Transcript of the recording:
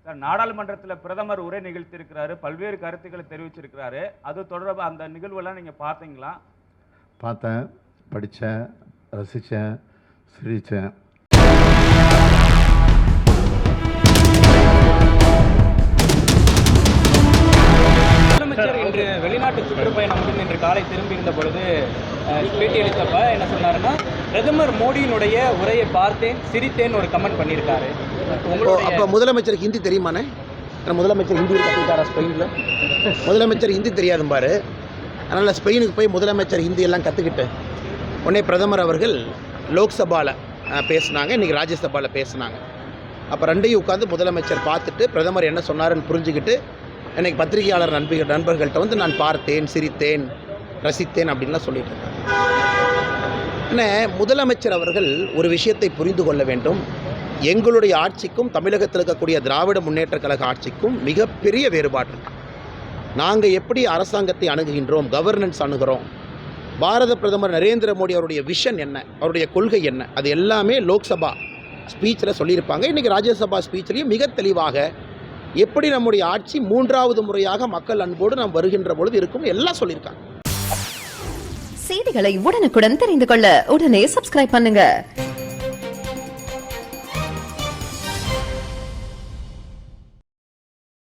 நாடாளுமன்றத்தில் பிரதமர் உரை நிகழ்த்தியிருக்கிறாரு, பல்வேறு கருத்துக்களை தெரிவிச்சிருக்கிறாரு. அது தொடர்பாக அந்த நிகழ்வெல்லாம் நீங்க பார்த்தீங்களா? பார்த்தேன், படித்தேன், ரசித்தேன், சிரித்தேன். முதலமைச்சர் இன்று வெளிநாட்டு சுற்றுப்பயணம் முடிந்து இன்று காலை திரும்பி இருந்த பொழுது பேட்டி அளித்தப்ப என்ன சொன்னாருன்னா, பிரதமர் மோடியினுடைய உரையை பார்த்தேன், சிரித்தேன் ஒரு கமெண்ட் பண்ணியிருக்காரு. அப்போ முதலமைச்சருக்கு ஹிந்தி தெரியுமாண்ணே? முதலமைச்சர் ஹிந்தி கற்றுக்கிட்டாரா ஸ்பெயினில்? முதலமைச்சர் ஹிந்தி தெரியாதும் பாரு. அதனால் ஸ்பெயினுக்கு போய் முதலமைச்சர் ஹிந்தி எல்லாம் கற்றுக்கிட்டு உடனே பிரதமர் அவர்கள் லோக்சபாவில் பேசினாங்க, இன்றைக்கி ராஜ்யசபாவில் பேசினாங்க. அப்போ ரெண்டையும் உட்காந்து முதலமைச்சர் பார்த்துட்டு பிரதமர் என்ன சொன்னாருன்னு புரிஞ்சுக்கிட்டு இன்றைக்கி பத்திரிகையாளர் நண்பர்கள்ட்ட வந்து நான் பார்த்தேன், சிரித்தேன், ரசித்தேன் அப்படின்லாம் சொல்லிட்டு இருக்காங்க. என்ன முதலமைச்சர் அவர்கள் ஒரு விஷயத்தை புரிந்து கொள்ள வேண்டும். எங்களுடைய ஆட்சிக்கும் தமிழகத்தில் இருக்கக்கூடிய திராவிட முன்னேற்ற கழக ஆட்சிக்கும் மிகப்பெரிய வேறுபாடு இருக்குது. நாங்கள் எப்படி அரசாங்கத்தை அணுகுகின்றோம், கவர்னன்ஸ் அணுகிறோம், பாரத பிரதமர் நரேந்திர மோடி அவருடைய விஷன் என்ன, அவருடைய கொள்கை என்ன, அது எல்லாமே லோக்சபா ஸ்பீச்சில் சொல்லியிருப்பாங்க. இன்றைக்கி ராஜ்யசபா ஸ்பீச்சிலையும் மிக தெளிவாக எப்படி நம்முடைய ஆட்சி 3வது முறையாக மக்கள் அன்போடு நாம் வருகின்ற பொழுது இருக்கும் எல்லாம் சொல்லியிருக்காங்க. செய்திகளை உடனுக்குடன் தெரிந்து கொள்ள உடனே சப்ஸ்கிரைப் பண்ணுங்க.